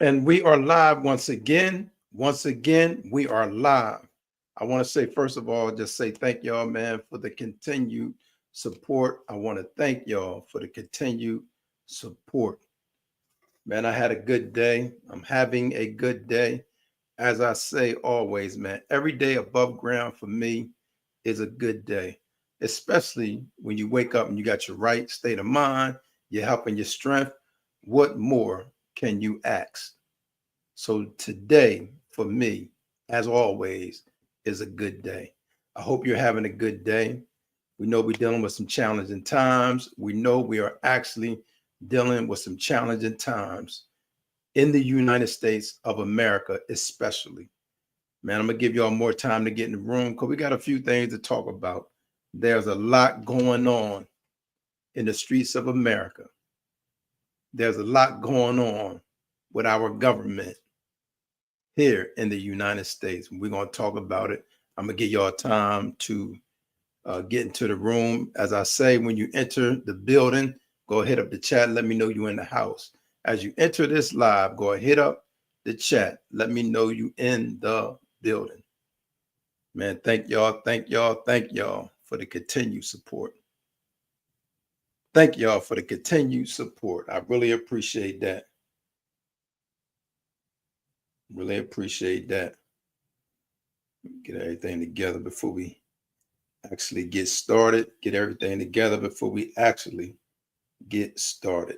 And we are live once again. Once again, we are live. I want to say, first of all, just say thank y'all, man, for the continued support. I want to thank y'all for the continued support. Man, I had a good day. I'm having a good day. As I say always, man, every day above ground for me is a good day, especially when you wake up and you got your right state of mind, your health and your strength. What more can you ask? So today, for me, as always, is a good day. I hope you're having a good day. We know we're dealing with some challenging times. We know we are actually dealing with some challenging times in the United States of America, especially. Man, I'm going to give y'all more time to get in the room because we got a few things to talk about. There's a lot going on in the streets of America. There's a lot going on with our government here in the United States. We're going to talk about it. I'm going to give y'all time to get into the room. As I say, when you enter the building, go hit up the chat. Let me know you're in the house. As you enter this live, go hit up the chat. Let me know you in the building. Man, thank y'all for the continued support. Thank y'all for the continued support. I really appreciate that. Really appreciate that. Get everything together before we actually get started. Get everything together before we actually get started.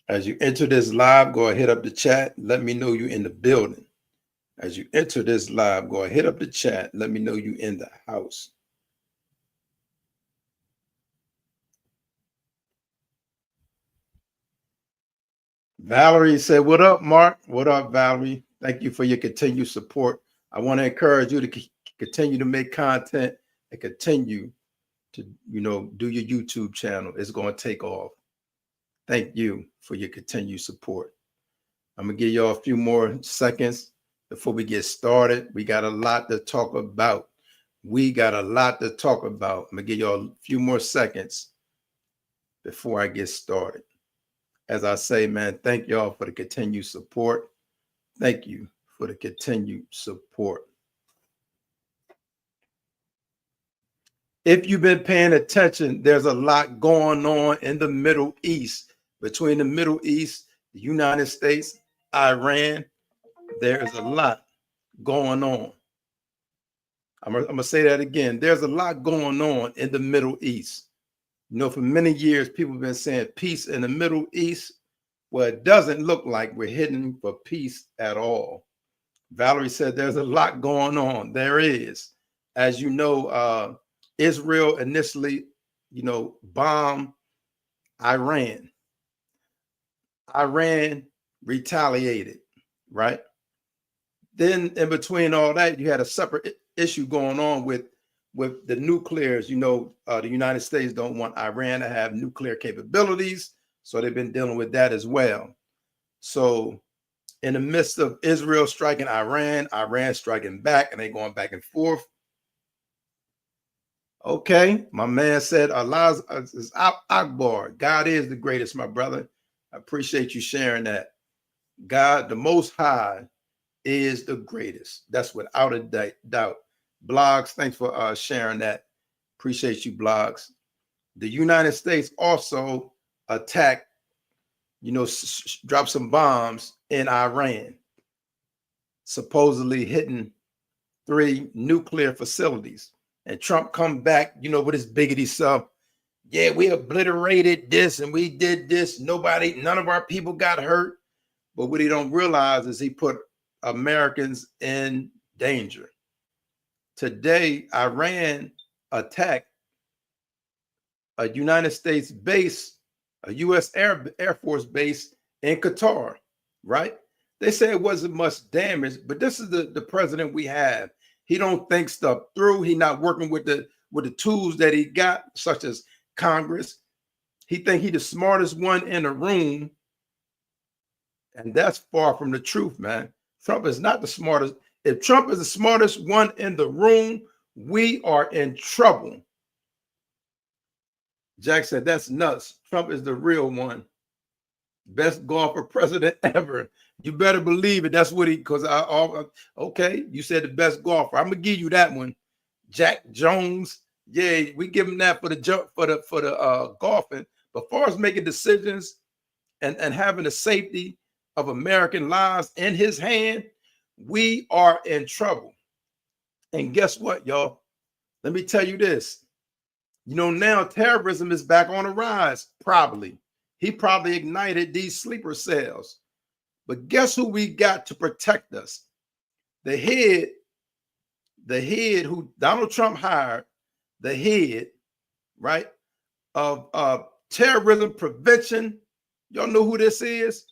As you enter this live, go ahead, hit up the chat. Let me know you're in the building. As you enter this live, go ahead, hit up the chat. Let me know you're in the house. Valerie said, what up, Mark? What up, Valerie? Thank you for your continued support. I want to encourage you to continue to make content and continue to, do your YouTube channel. It's going to take off. Thank you for your continued support. I'm going to give y'all a few more seconds before we get started. We got a lot to talk about. I'm going to give y'all a few more seconds before I get started. As I say, man, thank y'all for the continued support. Thank you for the continued support. If you've been paying attention, there's a lot going on in the Middle East. Between the Middle East, the United States, Iran, there is a lot going on. I'm going to say that again. There's a lot going on in the Middle East. For many years, people have been saying peace in the Middle East. Well, it doesn't look like we're heading for peace at all. Valerie said there's a lot going on. There is. As you know, Israel initially, bombed Iran. Iran retaliated, right? Then in between all that, you had a separate issue going on with the nuclears. The United States don't want Iran to have nuclear capabilities. So they've been dealing with that as well. So in the midst of Israel striking Iran, Iran striking back, and they going back and forth. Okay, my man said, Allah is Akbar. God is the greatest, my brother. I appreciate you sharing that. God, the Most High, is the greatest. That's without a doubt. Blogs, thanks for sharing that. Appreciate you, Blogs. The United States also attacked, dropped some bombs in Iran, supposedly hitting 3 nuclear facilities. And Trump come back, with his biggity self. Yeah, we obliterated this and we did this. None of our people got hurt. But what he don't realize is he put Americans in danger. Today, Iran attacked a United States base, a U.S. Air Force base in Qatar, right? They say it wasn't much damage, but this is the president we have. He don't think stuff through. He not working with the tools that he got, such as Congress. He think he the smartest one in the room, and that's far from the truth, man. Trump is not the smartest. If Trump is the smartest one in the room, we are in trouble. Jack said, that's nuts. Trump is the real one. Best golfer president ever. You better believe it. That's what he, because okay, you said the best golfer. I'm gonna give you that one. Jack Jones. Yeah, we give him that for the golfing. But far as making decisions and having the safety of American lives in his hand, we are in trouble. And guess what, y'all? Let me tell you this. You know, now terrorism is back on the rise, probably. He probably ignited these sleeper cells. But guess who we got to protect us? The head who Donald Trump hired, the head, right, of terrorism prevention. Y'all know who this is?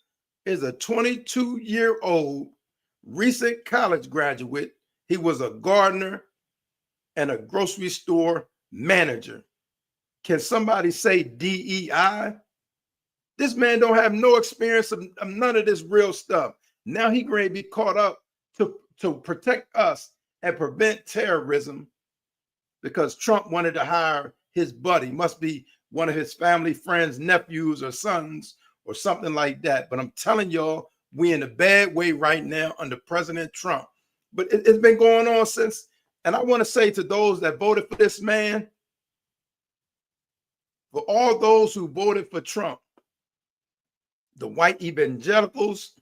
Is a 22-year-old recent college graduate. He was a gardener and a grocery store manager. Can somebody say DEI? This man don't have no experience of none of this real stuff. Now he going to be caught up to protect us and prevent terrorism because Trump wanted to hire his buddy. Must be one of his family friends, nephews or sons or something like that. But I'm telling y'all, we in a bad way right now under President Trump. But it's been going on since. And I want to say to those that voted for this man, for all those who voted for Trump, the white evangelicals,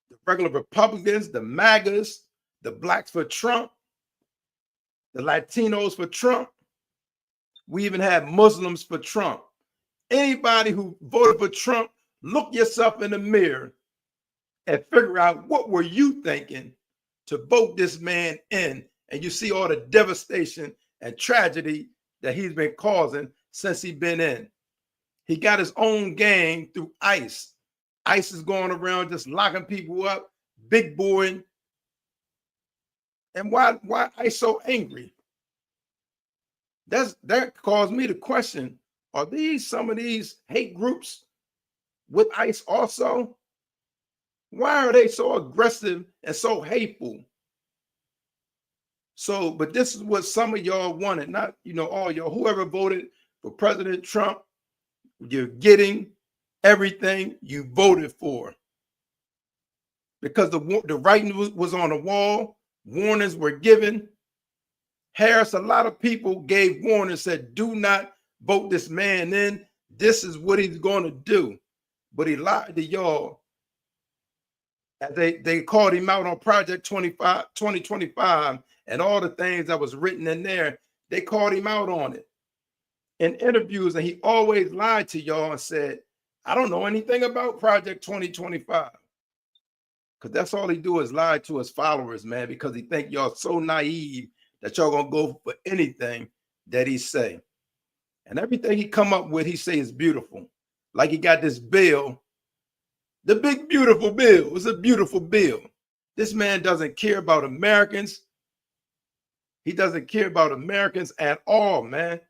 the regular Republicans, the MAGAs, the blacks for Trump, the Latinos for Trump. We even have Muslims for Trump. Anybody who voted for Trump, look yourself in the mirror and figure out what were you thinking to vote this man in. And you see all the devastation and tragedy that he's been causing since he's been in. He got his own gang through ICE. ICE is going around just locking people up, big boy. And why ICE so angry? That caused me to question, are these some of these hate groups with ICE also? Why are they so aggressive and so hateful? So, but this is what some of y'all wanted, not, all y'all, whoever voted for President Trump, you're getting everything you voted for. Because the writing was on the wall, warnings were given. Harris, a lot of people gave warnings, said, do not vote this man in. This is what he's going to do. But he lied to y'all. And they called him out on Project 2025 and all the things that was written in there. They called him out on it in interviews, and he always lied to y'all and said, I don't know anything about Project 2025. Because that's all he do is lie to his followers, man, because he think y'all so naive that y'all gonna go for anything that he say. And everything he come up with, he say is beautiful. Like he got this bill, the big beautiful bill. It's a beautiful bill. This man doesn't care about Americans. He doesn't care about Americans at all, man.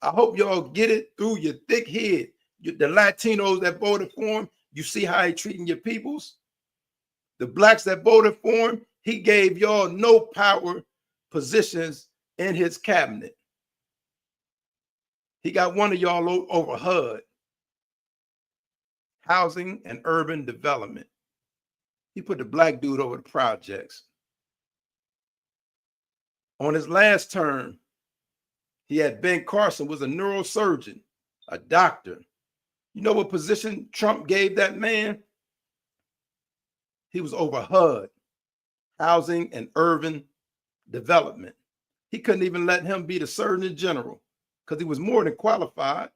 I hope y'all get it through your thick head. The Latinos that voted for him, you see how he treating your peoples? The blacks that voted for him, he gave y'all no power positions in his cabinet. He got one of y'all over HUD, Housing and Urban Development. He put the black dude over the projects. On his last term, he had Ben Carson, was a neurosurgeon, a doctor. You know what position Trump gave that man? He was over HUD, Housing and Urban Development. He couldn't even let him be the Surgeon General because he was more than qualified.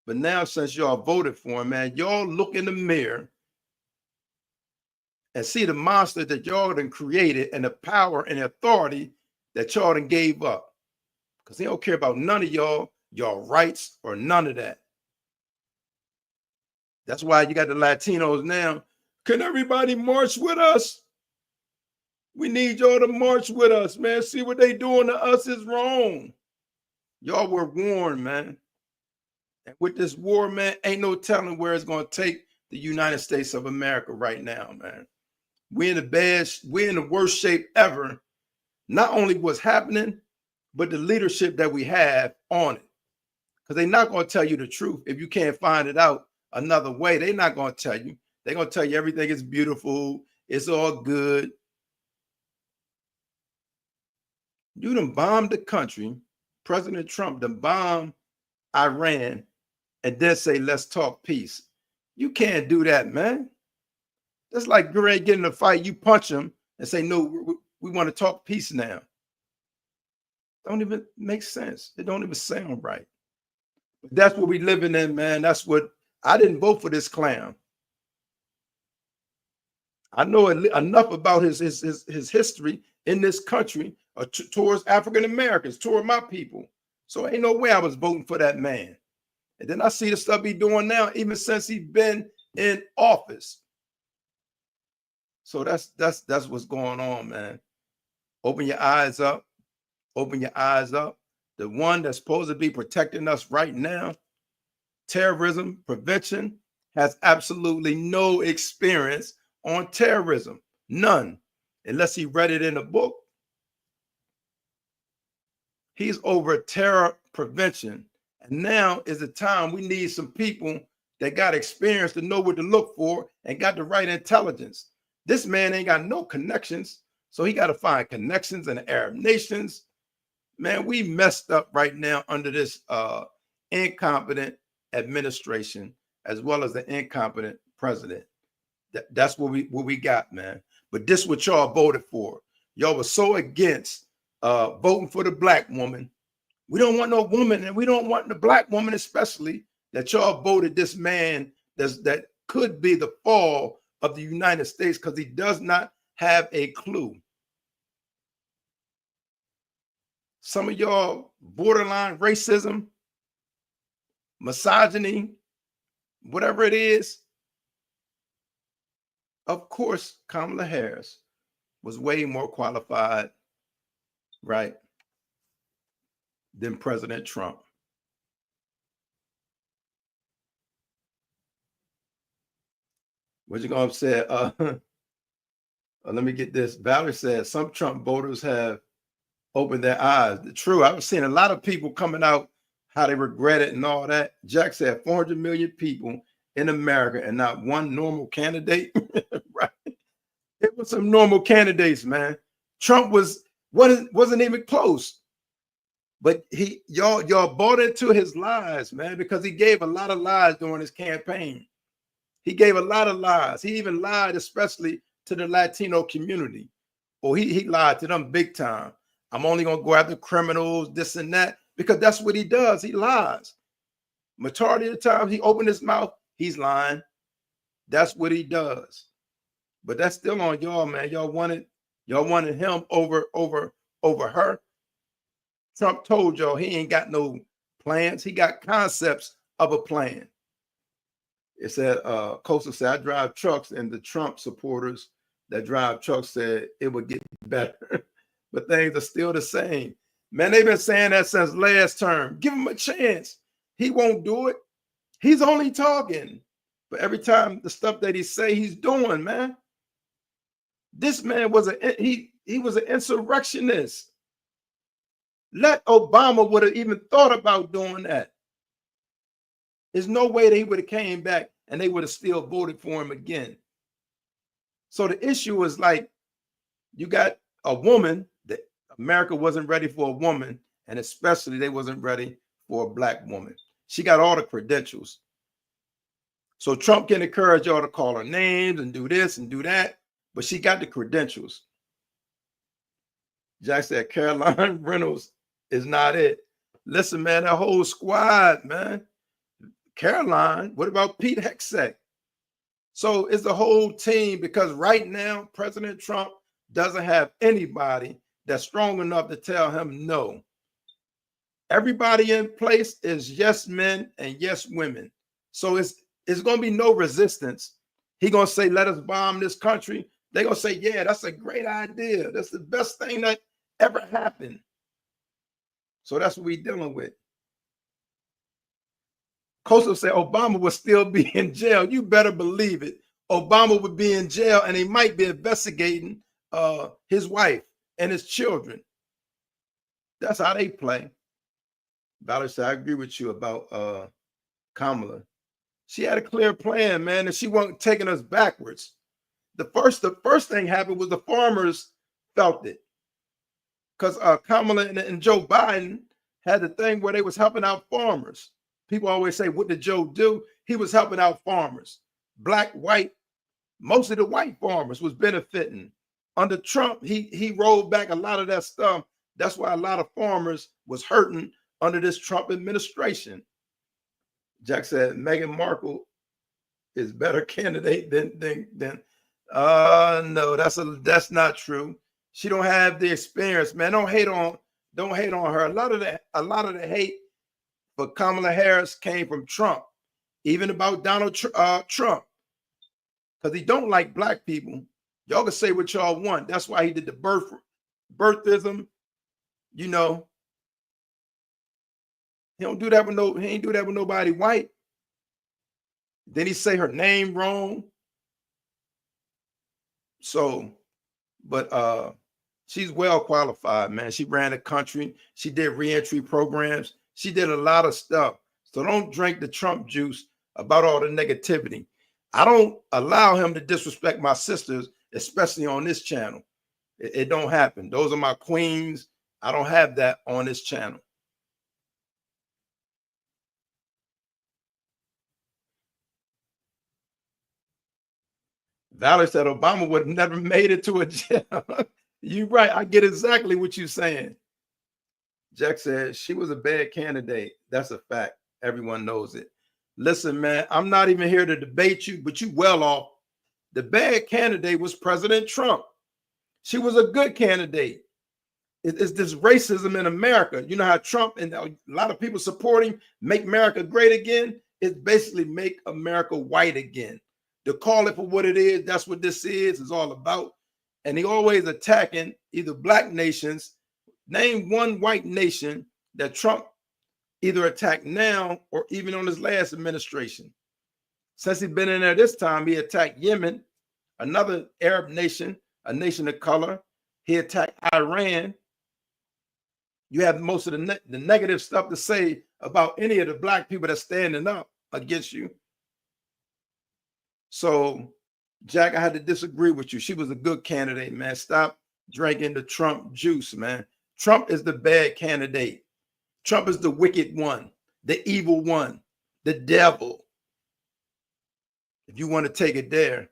But now, since y'all voted for him, man, y'all look in the mirror and see the monster that y'all done created and the power and authority that y'all done gave up. Because he don't care about none of y'all rights or none of that. That's why you got the Latinos now. Can everybody march with us? We need y'all to march with us, man. See what they doing to us is wrong. Y'all were warned, man. And with this war, man, ain't no telling where it's going to take the United States of America right now, man. We're in the worst shape ever. Not only what's happening, but the leadership that we have on it. because they're not going to tell you the truth. If you can't find it out another way, they're not going to tell you. They're going to tell you everything is beautiful. It's all good. You done bombed the country. President Trump done bombed Iran and then say, let's talk peace. You can't do that, man. That's like you're ready to get in a fight. You punch him and say, no, we want to talk peace now. Don't even make sense. It don't even sound right. But that's what we living in, man. That's what I didn't vote for this clown. I know enough about his history in this country towards African Americans, toward my people. So ain't no way I was voting for that man. And then I see the stuff he's doing now, even since he's been in office. So that's what's going on, man. Open your eyes up. Open your eyes up. The one that's supposed to be protecting us right now, terrorism prevention, has absolutely no experience on terrorism. None. Unless he read it in a book. He's over terror prevention. And now is the time we need some people that got experience to know what to look for and got the right intelligence. This man ain't got no connections. So he got to find connections in the Arab nations. Man, we messed up right now under this incompetent administration, as well as the incompetent president. That's what we got, man. But this is what y'all voted for. Y'all were so against voting for the black woman. We don't want no woman, and we don't want the black woman especially, that y'all voted this man that could be the fall of the United States, because he does not have a clue. Some of y'all borderline racism, misogyny, whatever it is. Of course, Kamala Harris was way more qualified, right, than President Trump. What you gonna say? Let me get this. Valerie said some Trump voters have opened their eyes. True, I've seen a lot of people coming out how they regret it and all that. Jack said 400 million people in America and not one normal candidate. Right? It was some normal candidates, man. Trump wasn't even close. But y'all bought into his lies, man, because he gave a lot of lies during his campaign. He gave a lot of lies. He even lied, especially to the Latino community. Or he lied to them big time. I'm only going to go after criminals, this and that, because that's what he does. He lies. Majority of the time he opened his mouth, he's lying. That's what he does. But that's still on y'all, man. Y'all wanted him over her. Trump told y'all he ain't got no plans. He got concepts of a plan. It said, Coastal said, I drive trucks, and the Trump supporters that drive trucks said it would get better. But things are still the same. Man, they've been saying that since last term. Give him a chance. He won't do it. He's only talking. But every time the stuff that he say, he's doing, man. This man was he was an insurrectionist. Let Obama would have even thought about doing that. There's no way that he would have came back and they would have still voted for him again. So the issue is like, you got a woman that America wasn't ready for a woman, and especially they wasn't ready for a black woman. She got all the credentials. So Trump can encourage y'all to call her names and do this and do that, but she got the credentials. Jack said Caroline Reynolds is not it. Listen, man, that whole squad, man. Caroline, what about Pete Hegseth? So it's the whole team, because right now President Trump doesn't have anybody that's strong enough to tell him no. Everybody in place is yes men and yes women. So it's going to be no resistance. He's going to say, let us bomb this country. They're going to say, yeah, that's a great idea. That's the best thing that ever happened. So that's what we're dealing with. Coastal said Obama would still be in jail. You better believe it. Obama would be in jail, and he might be investigating his wife and his children. That's how they play. Valerie said, I agree with you about Kamala. She had a clear plan, man, and she wasn't taking us backwards. The first thing happened was the farmers felt it. Because Kamala and Joe Biden had the thing where they was helping out farmers. People always say, what did Joe do? He was helping out farmers. Black, white, mostly the white farmers was benefiting. Under Trump, he rolled back a lot of that stuff. That's why a lot of farmers was hurting under this Trump administration. Jack said Meghan Markle is better candidate than no, that's not true. She don't have the experience, man. Don't hate on her. A lot of the hate for Kamala Harris came from Trump, even about Donald Trump, because he don't like black people. Y'all can say what y'all want. That's why he did the birthism. You know, he ain't do that with nobody white. Then he say her name wrong. So, but she's well qualified, man. She ran the country. She did reentry programs. She did a lot of stuff. So don't drink the Trump juice about all the negativity. I don't allow him to disrespect my sisters, especially on this channel. It don't happen. Those are my queens. I don't have that on this channel. Valerie said Obama would have never made it to a jail. You're right. I get exactly what you're saying. Jack said she was a bad candidate. That's a fact. Everyone knows it. Listen, man, I'm not even here to debate you, but you well off. The bad candidate was President Trump. She was a good candidate. It's this racism in America. You know how Trump and a lot of people supporting Make America Great Again? It's basically make America white again. To call it for what it is, that's what this is all about. And he always attacking either black nations. Name one white nation that Trump either attacked now or even on his last administration. Since he's been in there this time, he attacked Yemen, another Arab nation, a nation of color. He attacked Iran. You have most of the negative stuff to say about any of the black people that's standing up against you. So, Jack, I had to disagree with you. She was a good candidate, man. Stop drinking the Trump juice, man. Trump is the bad candidate. Trump is the wicked one, the evil one, the devil. If you want to take it there,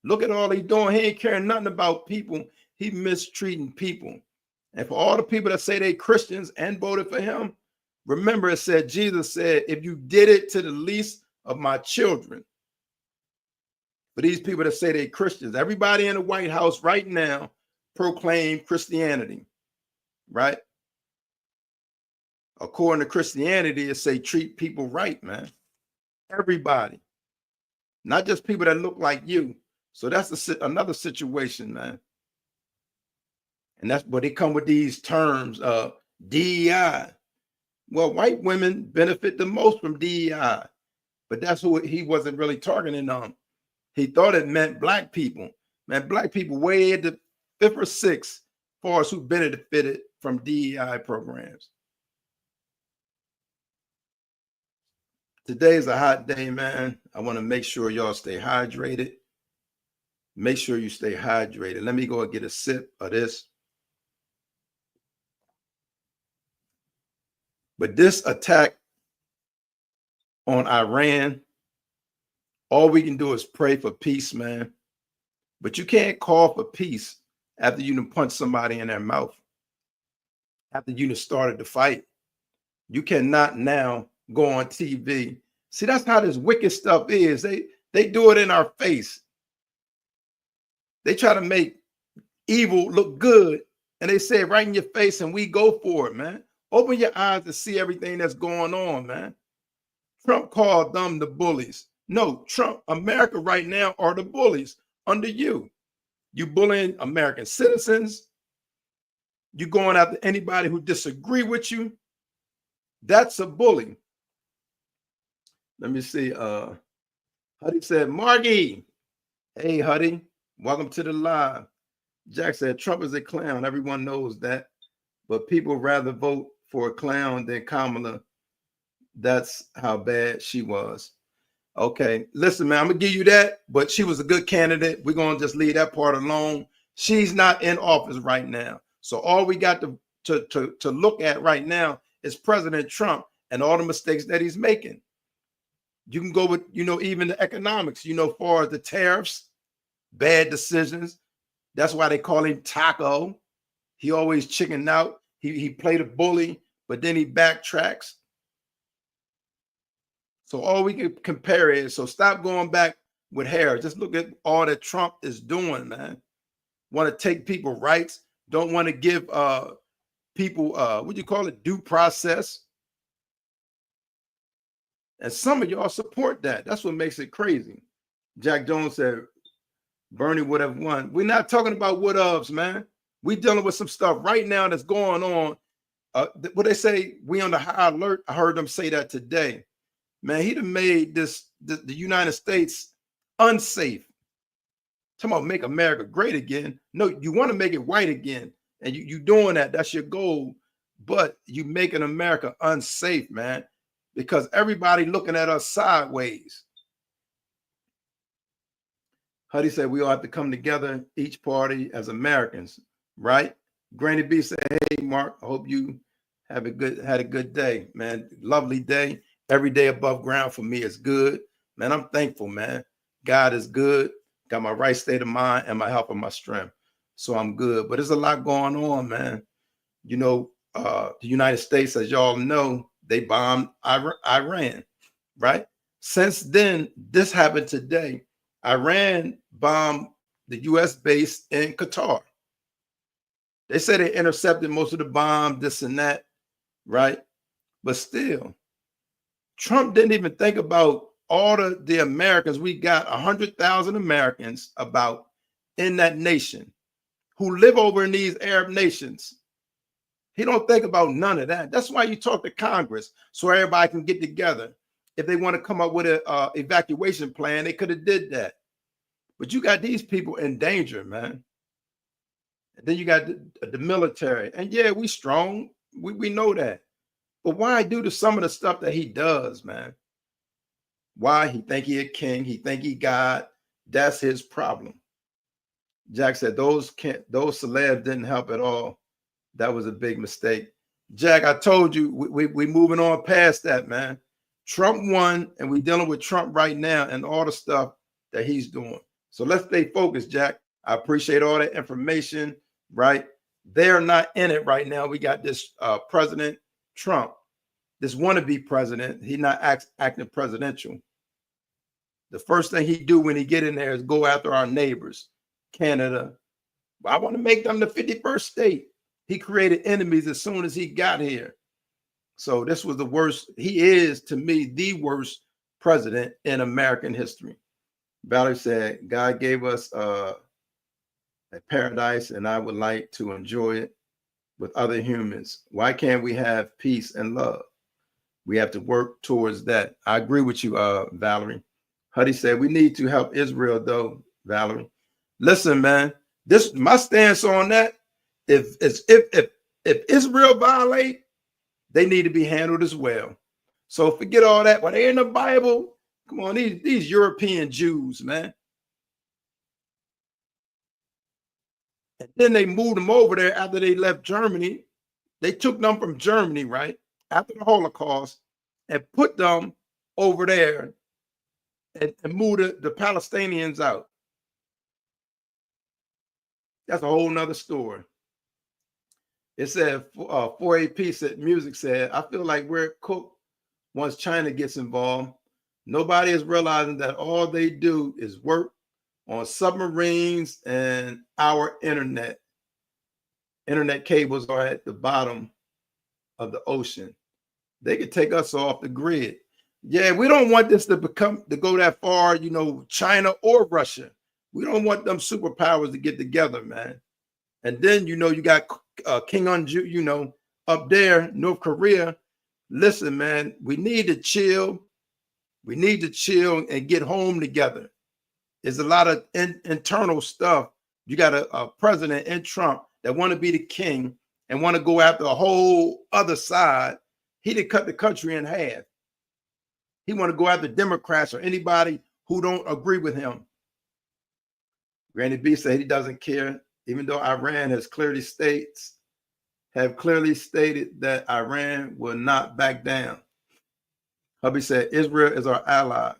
look at all he's doing. He ain't caring nothing about people. He mistreating people. And for all the people that say they Christians and voted for him, remember it said, Jesus said, if you did it to the least of my children. For these people that say they Christians, everybody in the White House right now proclaim Christianity, right? According to Christianity, it say treat people right, man. Everybody, not just people that look like you. So that's another situation, man. And that's what they come with these terms of DEI. Well, white women benefit the most from DEI, but that's who he wasn't really targeting on. He thought it meant black people. Man, black people way at the 5th or 6th as far as who benefited from DEI programs. Today is a hot day, man. I want to make sure y'all stay hydrated. Make sure you stay hydrated. Let me go and get a sip of this. But this attack on Iran, all we can do is pray for peace, man. But you can't call for peace after you done punched somebody in their mouth, after you done started the fight. You cannot now go on TV. See, that's how this wicked stuff is. They do it in our face. They try to make evil look good, and they say it right in your face, and we go for it, man. Open your eyes to see everything that's going on, man. Trump called them the bullies. No, Trump, America right now are the bullies under you. You bullying American citizens. You going after anybody who disagree with you. That's a bully. Let me see. Huddy said, Margie. Hey, Huddy. Welcome to the live. Jack said, Trump is a clown. Everyone knows that. But people rather vote for a clown than Kamala. That's how bad she was. Okay, listen, man, I'm gonna give you that, but she was a good candidate. We're gonna just leave that part alone. She's not in office right now. So all we got to look at right now is President Trump and all the mistakes that he's making. You can go with, even the economics, far as the tariffs, bad decisions. That's why they call him Taco. He always chickened out. He played a bully, but then he backtracks. So all we can compare is, so stop going back with Harris. Just look at all that Trump is doing, man. Want to take people rights, don't want to give people, what do you call it, due process. And some of y'all support that. That's what makes it crazy. Jack Jones said Bernie would have won. We're not talking about would haves, man. We're dealing with some stuff right now that's going on. What they say, we on the high alert. I heard them say that today. Man, he'd have made the United States unsafe. Talking about make America great again. No, you want to make it white again. And you doing that. That's your goal. But you making America unsafe, man. Because everybody looking at us sideways. Huddy said we all have to come together, each party as Americans, right? Granny B said, hey, Mark, I hope you had a good day, man. Lovely day. Every day above ground for me is good. Man, I'm thankful, man. God is good. Got my right state of mind and my health and my strength. So I'm good. But there's a lot going on, man. The United States, as y'all know, they bombed Iran, right? Since then, this happened today. Iran bombed the U.S. base in Qatar. They said they intercepted most of the bombs, this and that, right? But still, Trump didn't even think about all the Americans. We got 100,000 Americans about in that nation who live over in these Arab nations. He don't think about none of that. That's why you talk to Congress, so everybody can get together. If they want to come up with an evacuation plan, they could have did that. But you got these people in danger, man. And then you got the military. And yeah, we strong. We know that. But why do to some of the stuff that he does, man? Why? He think he a king. He think he God. That's his problem. Jack said those celebs didn't help at all. That was a big mistake. Jack, I told you, we moving on past that, man. Trump won, and we dealing with Trump right now and all the stuff that he's doing. So let's stay focused, Jack. I appreciate all that information, right? They're not in it right now. We got this President Trump, this wannabe president. He's not acting presidential. The first thing he do when he get in there is go after our neighbors, Canada. I want to make them the 51st state. He created enemies as soon as he got here. So this was the worst. He is, to me, the worst president in American history. Valerie said, God gave us a paradise, and I would like to enjoy it with other humans. Why can't we have peace and love? We have to work towards that. I agree with you, Valerie. Huddy said, we need to help Israel, though, Valerie. Listen, man, this my stance on that. If Israel violate, they need to be handled as well. So forget all that. When they're in the Bible, come on, these European Jews, man. And then they moved them over there after they left Germany. They took them from Germany, right, after the Holocaust, and put them over there and moved the Palestinians out. That's a whole nother story. It said 4AP said music said, I feel like we're cooked once China gets involved. Nobody is realizing that all they do is work on submarines and our internet. Internet cables are at the bottom of the ocean. They could take us off the grid. Yeah, we don't want this to go that far, China or Russia. We don't want them superpowers to get together, man. And then, you got King Unju, up there, North Korea. Listen, man, we need to chill. We need to chill and get home together. There's a lot of internal stuff. You got a president in Trump that want to be the king, and want to go after a whole other side, he did cut the country in half. He want to go after Democrats or anybody who don't agree with him. Granny B said he doesn't care, even though Iran has clearly stated that Iran will not back down. Hubby said Israel is our ally.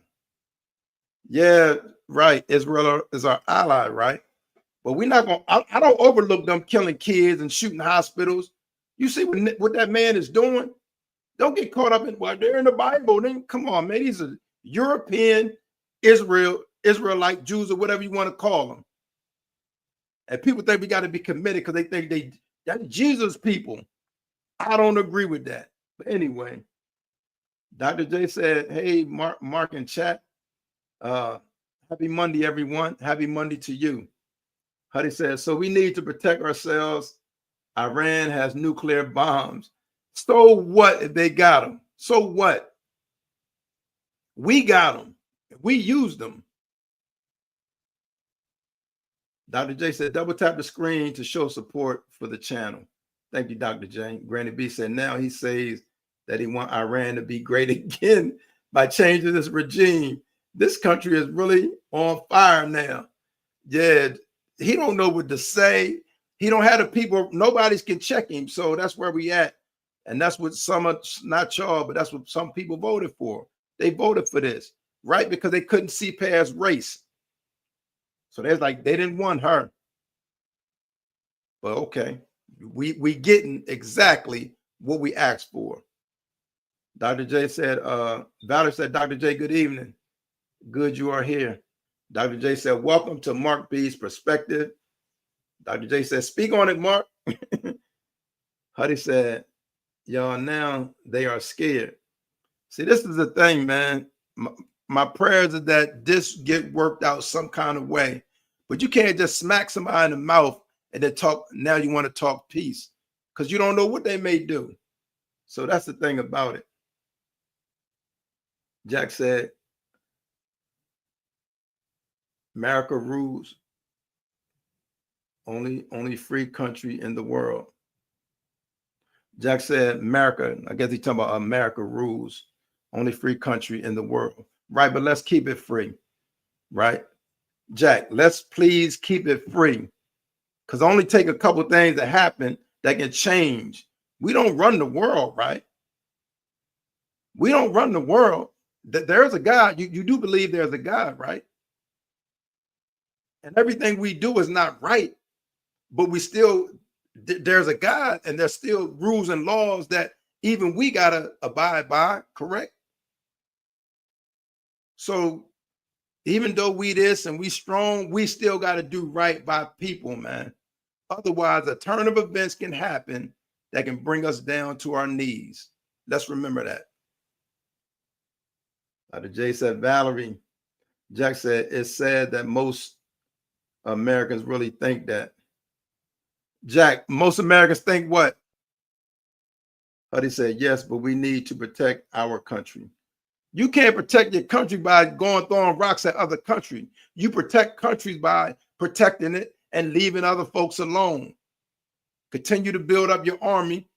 Yeah, right. Israel is our ally, right? But we're not going to, I don't overlook them killing kids and shooting hospitals. You see what that man is doing? Don't get caught up in, well, they're in the Bible. Then come on, man. These are European Israelite Jews, or whatever you want to call them. And people think we got to be committed because they think that's Jesus people. I don't agree with that. But anyway, Dr. J said, hey, Mark in chat. Happy Monday, everyone. Happy Monday to you. Huddy says, so we need to protect ourselves. Iran has nuclear bombs. So what if they got them? So what? We got them. We used them. Dr. J said, double tap the screen to show support for the channel. Thank you, Dr. J. Granny B said, now he says that he wants Iran to be great again by changing this regime. This country is really on fire now. Yeah, he don't know what to say. He don't have the people. Nobody's can check him. So that's where we at. And that's what some, not y'all, but that's what some people voted for. They voted for this, right? Because they couldn't see past race. So they're like, they didn't want her. But okay, we getting exactly what we asked for. Dr. J said, Valerie said, Dr. J, good evening. Good you are here. Dr. J said, welcome to Mark B's perspective. Dr. J said, speak on it, Mark. Huddy said, y'all, now they are scared. See, this is the thing, man. My prayers is that this get worked out some kind of way. But you can't just smack somebody in the mouth and then talk. Now you want to talk peace because you don't know what they may do. So that's the thing about it. Jack said, America rules. Only free country in the world. Jack said, America, I guess he's talking about America rules. Only free country in the world. Right, but let's keep it free. Right? Jack, let's please keep it free. Because only take a couple of things that happen that can change. We don't run the world, right? We don't run the world. There's a God. You do believe there's a God, right? And everything we do is not right, but we still, there's a God, and there's still rules and laws that even we got to abide by, correct? So even though we this and we strong, we still got to do right by people, man. Otherwise, a turn of events can happen that can bring us down to our knees. Let's remember that. Dr. J said, Valerie. Jack said, it's sad that most Americans really think that. Jack, most Americans think what? Huddy said, yes, but we need to protect our country. You can't protect your country by going throwing rocks at other countries. You protect countries by protecting it and leaving other folks alone. Continue to build up your army.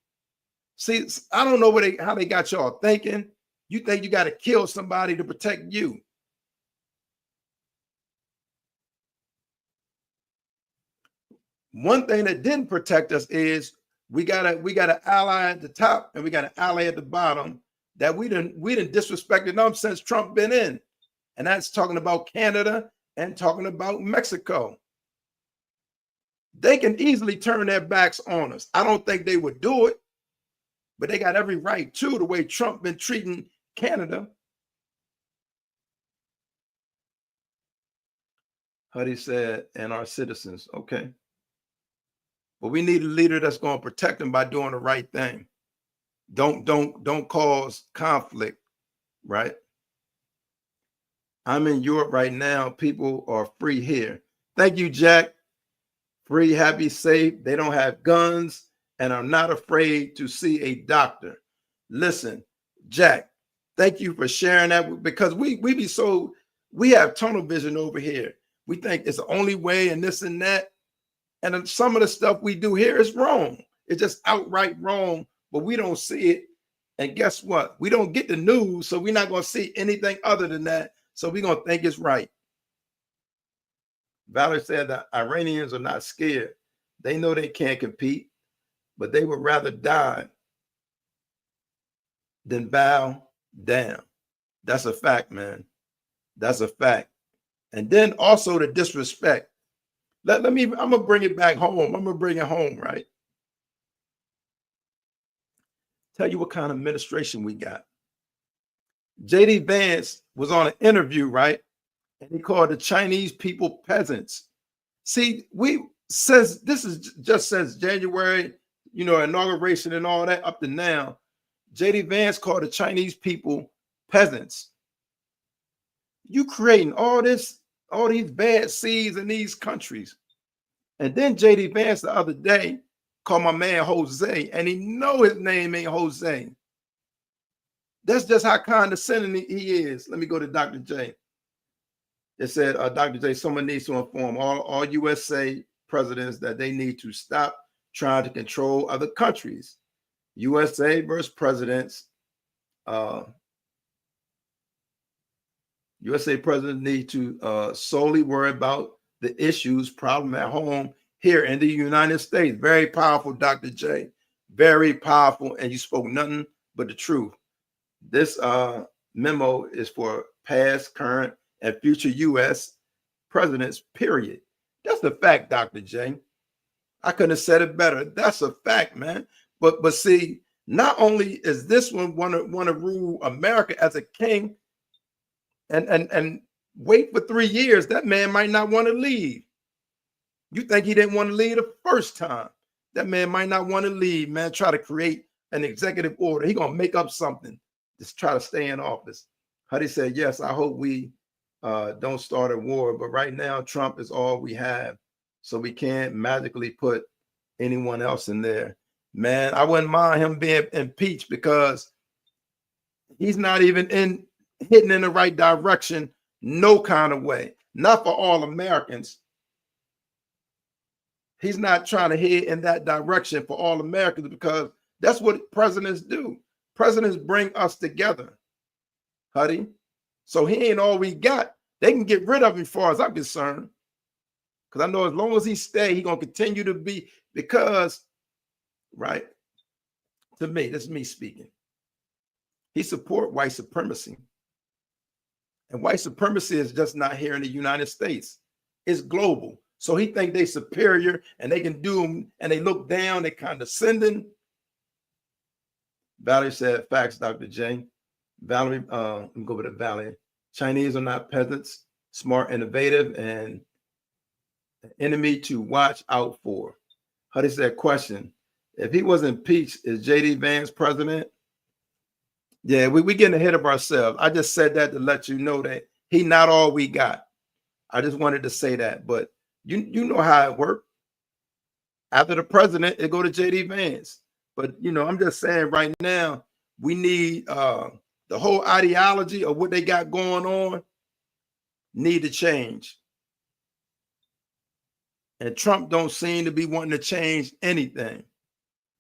See, I don't know how they got y'all thinking. You think you got to kill somebody to protect you. One thing that didn't protect us is we got an ally at the top and we got an ally at the bottom that we didn't disrespected them since Trump been in. And that's talking about Canada and talking about Mexico. They can easily turn their backs on us. I don't think they would do it, but they got every right to, the way Trump been treating Canada. Huddy said, and our citizens. Okay. But we need a leader that's going to protect them by doing the right thing. Don't cause conflict, right? I'm in Europe right now. People are free here. Thank you, Jack. Free, happy, safe. They don't have guns and are not afraid to see a doctor. Listen, Jack, thank you for sharing that, because we have tunnel vision over here. We think it's the only way and this and that. And some of the stuff we do here is wrong. It's just outright wrong, but we don't see it. And guess what? We don't get the news, so we're not going to see anything other than that. So we're going to think it's right. Valerie said that Iranians are not scared. They know they can't compete, but they would rather die than bow down. That's a fact, man. That's a fact. And then also the disrespect. I'm going to bring it back home. I'm going to bring it home, right? Tell you what kind of administration we got. J.D. Vance was on an interview, right? And he called the Chinese people peasants. See, this is just since January, inauguration and all that up to now. J.D. Vance called the Chinese people peasants. You creating all these bad seeds in these countries. And then J.D. Vance the other day called my man Jose, and he know his name ain't Jose. That's just how condescending he is. Let me go to Dr. J. It said, Dr. J, someone needs to inform all USA presidents that they need to stop trying to control other countries. USA versus presidents. USA presidents need to solely worry about the issues, problem at home here in the United States. Very powerful, Dr. J. Very powerful, and you spoke nothing but the truth. This memo is for past, current, and future U.S. presidents, period. That's a fact, Dr. J. I couldn't have said it better. That's a fact, man. But see, not only is this one want to rule America as a king and wait for 3 years, that man might not want to leave. You think he didn't want to leave the first time. That man might not want to leave, man. Try to create an executive order. He going to make up something. Just try to stay in office. Huddy said, yes, I hope we don't start a war. But right now, Trump is all we have. So we can't magically put anyone else in there. Man, I wouldn't mind him being impeached because he's not even hitting in the right direction, no kind of way. Not for all Americans. He's not trying to head in that direction for all Americans because that's what presidents do. Presidents bring us together, Huddy. So he ain't all we got. They can get rid of him as far as I'm concerned. Because I know as long as he stay, he's going to continue to be, because, right, to me, this is me speaking, he support white supremacy. And white supremacy is just not here in the United States. It's global. So he think they superior and they can do them, and they look down, they condescending. Valerie said, facts, Dr. J. Valerie, let me go over to Valerie. Chinese are not peasants, smart, innovative, and an enemy to watch out for. Huddy said, question, if he was impeached, is J.D. Vance president? Yeah, we getting ahead of ourselves. I just said that to let you know that he not all we got. I just wanted to say that, but you know how it worked. After the president, it go to J.D. Vance. But, I'm just saying right now, we need the whole ideology of what they got going on need to change. And Trump don't seem to be wanting to change anything.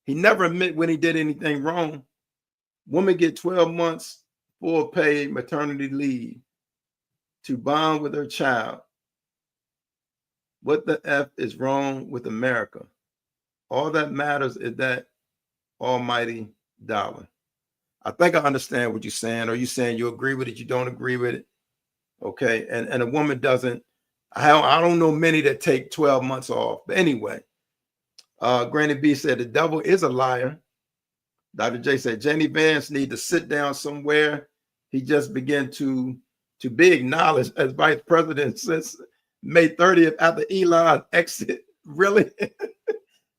He never admit when he did anything wrong. Women get 12 months full paid maternity leave to bond with her child. What the F is wrong with America? All that matters is that almighty dollar. I think I understand what you're saying. Are you saying you agree with it? You don't agree with it? Okay. And a woman doesn't. I don't know many that take 12 months off. But anyway, Granny B said the devil is a liar. Dr. J said J.D. Vance need to sit down somewhere. He just began to be acknowledged as vice president since May 30th after Elon exit. Really?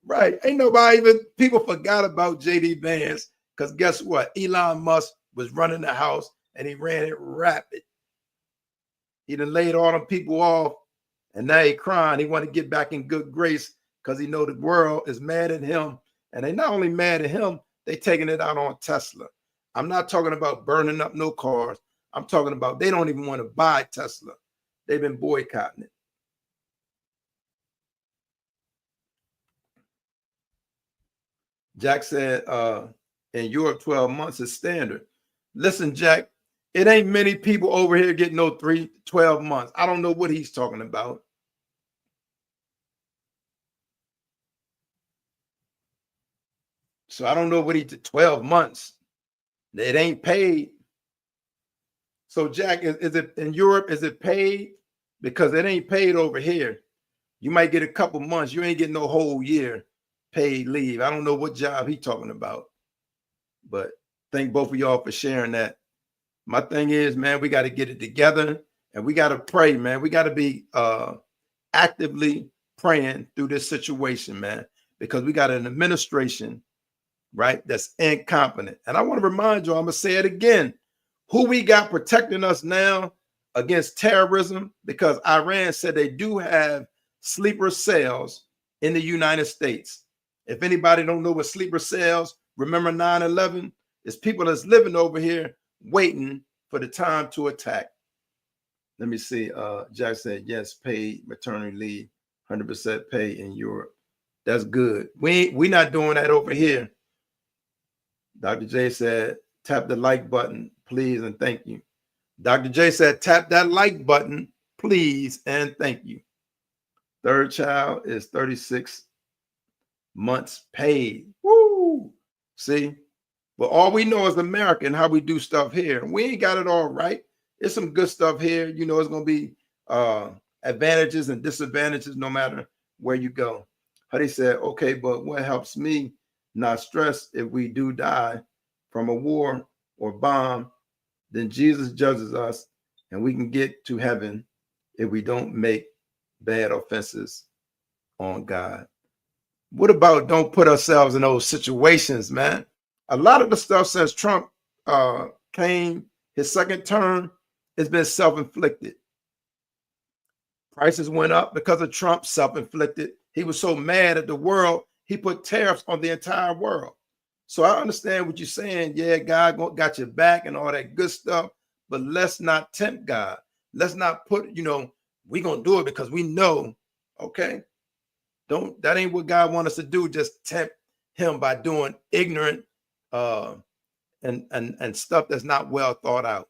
Right. Ain't nobody even, people forgot about J.D. Vance because guess what? Elon Musk was running the house and he ran it rapid. He done laid all them people off and now he crying. He want to get back in good grace because he know the world is mad at him. And they not only mad at him, they taking it out on Tesla. I'm not talking about burning up no cars. I'm talking about they don't even want to buy Tesla. They've been boycotting it. Jack said, in Europe, 12 months is standard. Listen, Jack, it ain't many people over here getting no 12 months. I don't know what he's talking about. So I don't know what he did 12 months. It ain't paid. So Jack, is it in Europe? Is it paid? Because it ain't paid over here. You might get a couple months. You ain't getting no whole year paid leave. I don't know what job he talking about, but thank both of y'all for sharing that. My thing is, man, we got to get it together and we got to pray, man. We got to be actively praying through this situation, man, because we got an administration, right, that's incompetent. And I want to remind you, I'm going to say it again, who we got protecting us now against terrorism, because Iran said they do have sleeper cells in the United States. If anybody don't know what sleeper cells, remember 9/11? It's people that's living over here waiting for the time to attack. Let me see. Jack said, yes, paid maternity leave, 100% pay in Europe. That's good. We not doing that over here. Dr. J said, tap the like button, please, and thank you. Dr. J said, tap that like button, please, and thank you. Third child is 36 months paid. Woo! See? But all we know is America and how we do stuff here. We ain't got it all right. There's some good stuff here. You know, it's going to be advantages and disadvantages no matter where you go. Huddy said, okay, but what helps me not stress if we do die from a war or bomb, then Jesus judges us and we can get to heaven if we don't make bad offenses on God. What about don't put ourselves in those situations, man? A lot of the stuff since Trump came his second term has been self-inflicted. Prices went up because of Trump, self-inflicted. He was so mad at the world, he put tariffs on the entire world. So I understand what you're saying. Yeah, God got your back and all that good stuff, but let's not tempt God. Let's not put, we're going to do it because we know, okay? That ain't what God wants us to do. Just tempt him by doing ignorant and stuff that's not well thought out.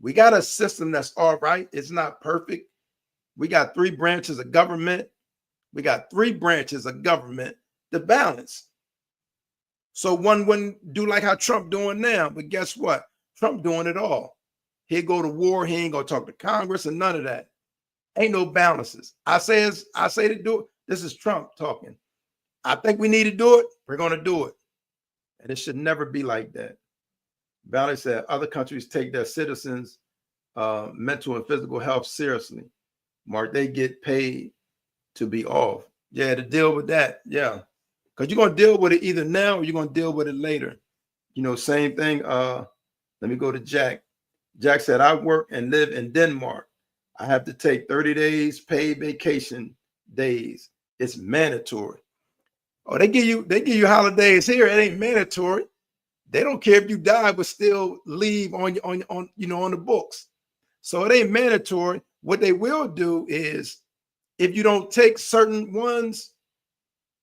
We got a system that's all right. It's not perfect. We got 3 branches of government. We got 3 branches of government to balance. So one wouldn't do like how Trump doing now. But guess what? Trump doing it all. He'll go to war. He ain't gonna talk to Congress and none of that. Ain't no balances. I say to do it. This is Trump talking. I think we need to do it. We're gonna do it. And it should never be like that. Valley said other countries take their citizens' mental and physical health seriously. Mark, they get paid to be off. Yeah, to deal with that. Yeah. Because you're going to deal with it either now or you're going to deal with it later. Same thing. Let me go to Jack. Jack said, I work and live in Denmark. I have to take 30 days paid vacation days. It's mandatory. Oh, they give you holidays here. It ain't mandatory. They don't care if you die, but still leave on the books. So it ain't mandatory. What they will do is if you don't take certain ones,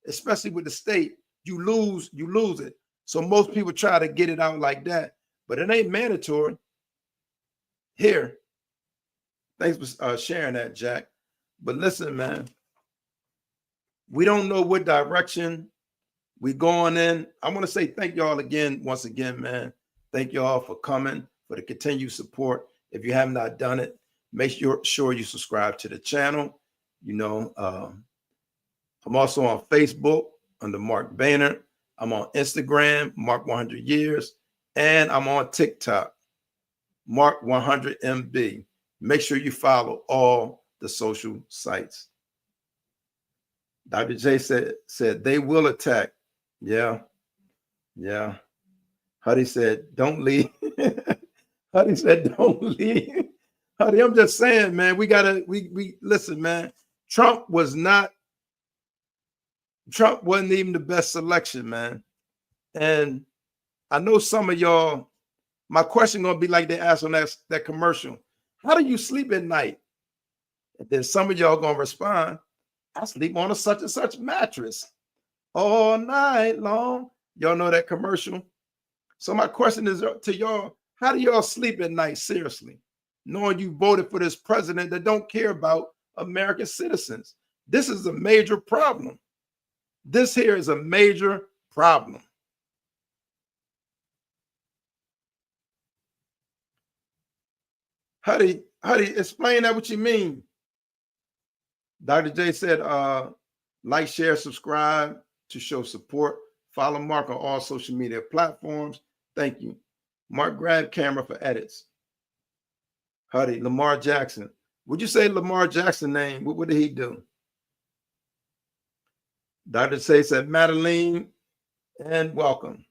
especially with the state, you lose it. So most people try to get it out like that, but it ain't mandatory. Here, thanks for sharing that, Jack. But listen, man, we don't know what direction we going in. I want to say thank y'all once again, man. Thank y'all for coming, for the continued support. If you have not done it, make sure you subscribe to the channel. I'm also on Facebook under Mark Boehner. I'm on Instagram, Mark 100 Years, and I'm on TikTok, Mark 100 MB. Make sure you follow all the social sites. Dr. J said they will attack. Yeah. Huddy said, don't leave. Huddy said, don't leave. Huddy, I'm just saying, man, we listen, man. Trump wasn't even the best selection, man. And I know some of y'all, my question gonna be like they asked on that commercial. How do you sleep at night? And then some of y'all gonna respond, I sleep on a such and such mattress all night long. Y'all know that commercial? So my question is to y'all, how do y'all sleep at night, seriously, knowing you voted for this president that don't care about American citizens? This is a major problem. This here is a major problem. How do you explain that? What you mean? Dr. J said, like, share, subscribe to show support. Follow Mark on all social media platforms. Thank you. Mark, grab camera for edits. Huddy, Lamar Jackson. Would you say Lamar Jackson name? What did he do? Dr. J said, Madeline, and welcome.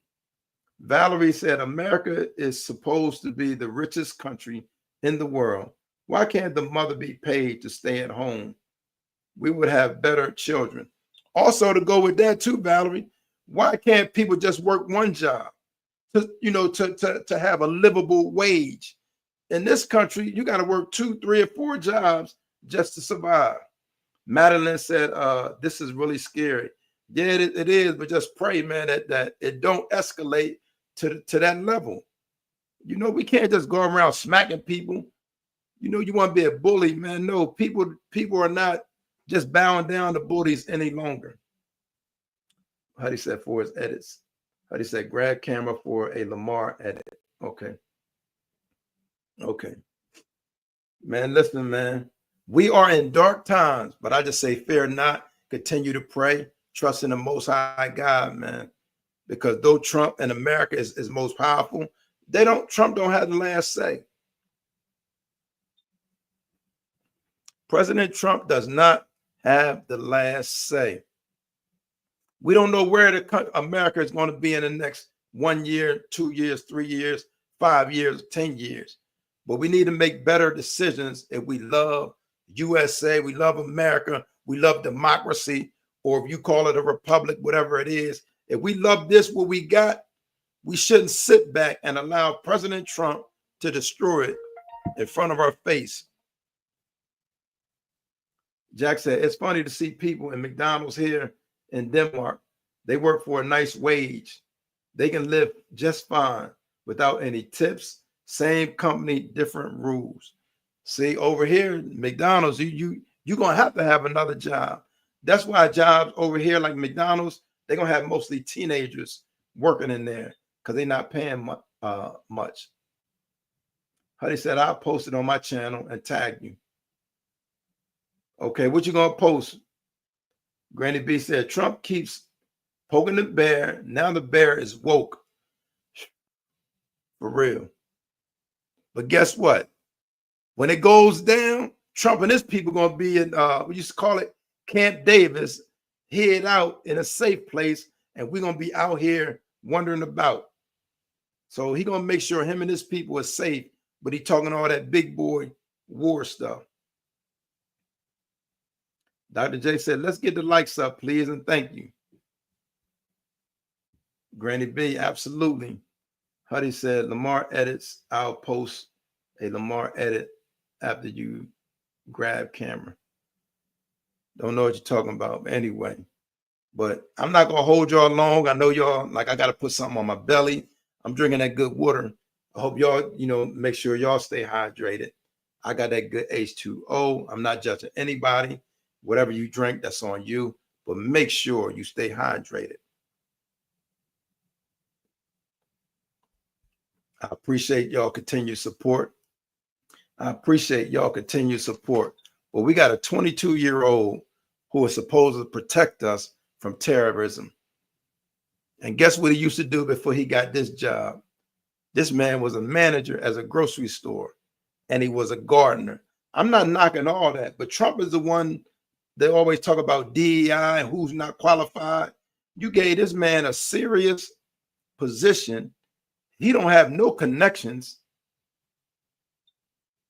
Valerie said, America is supposed to be the richest country in the world. Why can't the mother be paid to stay at home? We would have better children. Also, to go with that too, Valerie, why can't people just work one job to have a livable wage? In this country, you got to work 2, 3, or 4 jobs just to survive. Madeline said, this is really scary. Yeah, it is, but just pray, man, that it don't escalate to that level. We can't just go around smacking people. You want to be a bully, man. No, people are not just bowing down to bullies any longer. Huddy said for his edits. Huddy said grab camera for a Lamar edit. Okay. Man, listen, man. We are in dark times, but I just say fear not. Continue to pray. Trust in the Most High God, man. Because though Trump and America is most powerful, Trump don't have the last say. President Trump does not have the last say. We don't know where America is going to be in the next 1 year, 2 years, 3 years, 5 years, 10 years. But we need to make better decisions if we love USA, we love America, we love democracy, or if you call it a republic, whatever it is. If we love this, what we got, we shouldn't sit back and allow President Trump to destroy it in front of our face. Jack said, it's funny to see people in McDonald's here in Denmark. They work for a nice wage. They can live just fine without any tips. Same company, different rules. See, over here, McDonald's, you're going to have another job. That's why jobs over here like McDonald's, they're going to have mostly teenagers working in there because they're not paying much. Huddy said, I'll post it on my channel and tag you. Okay, what you going to post? Granny B said, Trump keeps poking the bear. Now the bear is woke. For real. But guess what? When it goes down, Trump and his people going to be in, we used to call it Camp Davis, hid out in a safe place, and we're going to be out here wandering about. So he going to make sure him and his people are safe, but he talking all that big boy war stuff. Dr. J said, let's get the likes up, please, and thank you. Granny B, absolutely. Huddy said, Lamar edits. I'll post a Lamar edit after you grab camera. Don't know what you're talking about anyway. But I'm not going to hold y'all long. I know y'all, like, I got to put something on my belly. I'm drinking that good water. I hope y'all, make sure y'all stay hydrated. I got that good H2O. I'm not judging anybody. Whatever you drink, that's on you. But make sure you stay hydrated. I appreciate y'all continued support. Well, we got a 22-year-old who is supposed to protect us from terrorism. And guess what he used to do before he got this job? This man was a manager at a grocery store, and he was a gardener. I'm not knocking all that, but Trump is the one. They always talk about DEI and who's not qualified. You gave this man a serious position. He don't have no connections.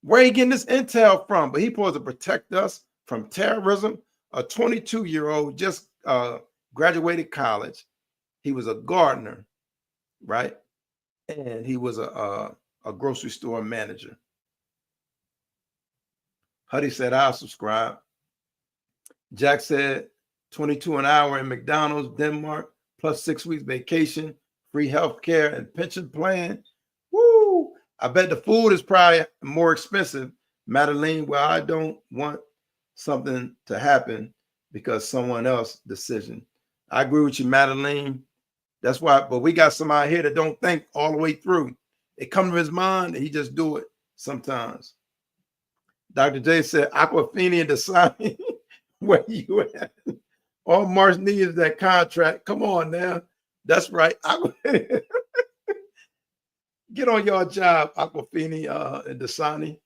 Where are you getting this intel from? But he supposed to protect us from terrorism. A 22-year-old just graduated college. He was a gardener, right? And he was a grocery store manager. Huddy said, I'll subscribe. Jack said, 22 an hour in McDonald's, Denmark, plus 6 weeks vacation, free health care and pension plan. Woo! I bet the food is probably more expensive, Madeline. Well, I don't want something to happen because someone else's decision. I agree with you, Madeline. That's why, but we got somebody here that don't think all the way through. It comes to his mind and he just do it sometimes. Dr. J said, Aquafini and Dasani, where you at? All March needs that contract. Come on now. That's right. Get on your job, Aquafini and Dasani.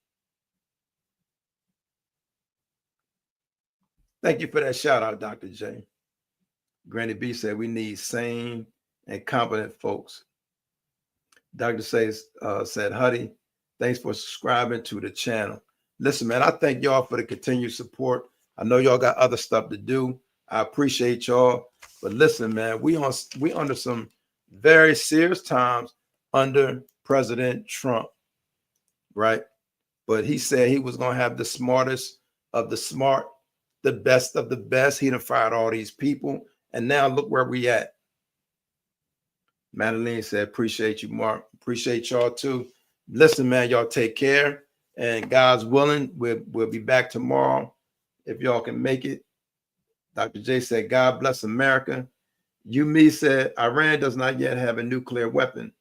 Thank you for that shout out, Dr. J. Granny B said we need sane and competent folks. Dr. said, Huddy, thanks for subscribing to the channel. Listen, man, I thank y'all for the continued support. I know y'all got other stuff to do. I appreciate y'all. But listen, man, we under some very serious times under President Trump, right? But he said he was going to have the smartest of the smart, the best of the best. He done fired all these people. And now look where we at. Madeline said, appreciate you, Mark. Appreciate y'all too. Listen, man, y'all take care. And God's willing, we'll be back tomorrow if y'all can make it. Dr. J said, God bless America. Yumi said, Iran does not yet have a nuclear weapon,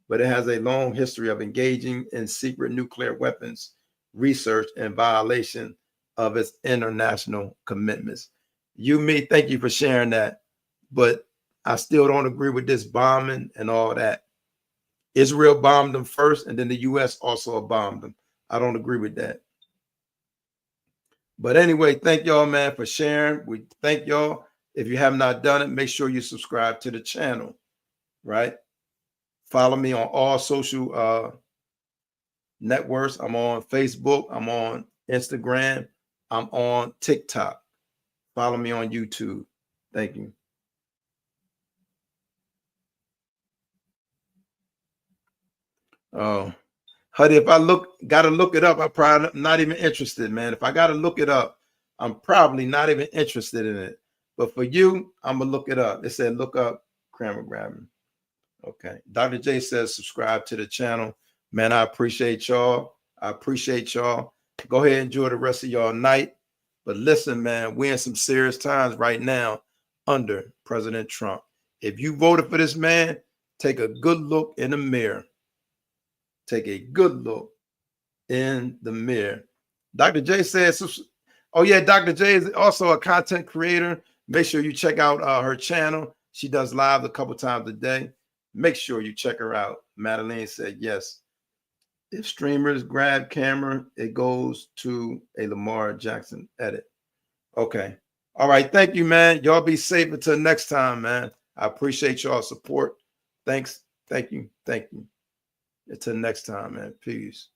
but it has a long history of engaging in secret nuclear weapons research and violation of its international commitments. Yumi, thank you for sharing that. But I still don't agree with this bombing and all that. Israel bombed them first, and then the U.S. also bombed them. I don't agree with that. But anyway, thank y'all, man, for sharing. We thank y'all. If you have not done it, make sure you subscribe to the channel, right? Follow me on all social networks. I'm on Facebook. I'm on Instagram. I'm on TikTok. Follow me on YouTube. Thank you. Oh, Huddy, if I gotta look it up, I'm probably not even interested, man. If I gotta look it up, I'm probably not even interested in it. But for you, I'm gonna look it up. It said look up Kramer grabbing. Okay. Dr. J says subscribe to the channel. Man, I appreciate y'all. I appreciate y'all. Go ahead and enjoy the rest of y'all night. But listen, man, we're in some serious times right now under President Trump. If you voted for this man, take a good look in the mirror. Take a good look in the mirror. Dr. J says, oh yeah, Dr. J is also a content creator. Make sure you check out her channel. She does live a couple times a day. Make sure you check her out. Madeline said, yes. If streamers grab camera, it goes to a Lamar Jackson edit. Okay. All right. Thank you, man. Y'all be safe until next time, man. I appreciate y'all support. Thanks. Thank you. Thank you. Until next time, man. Peace.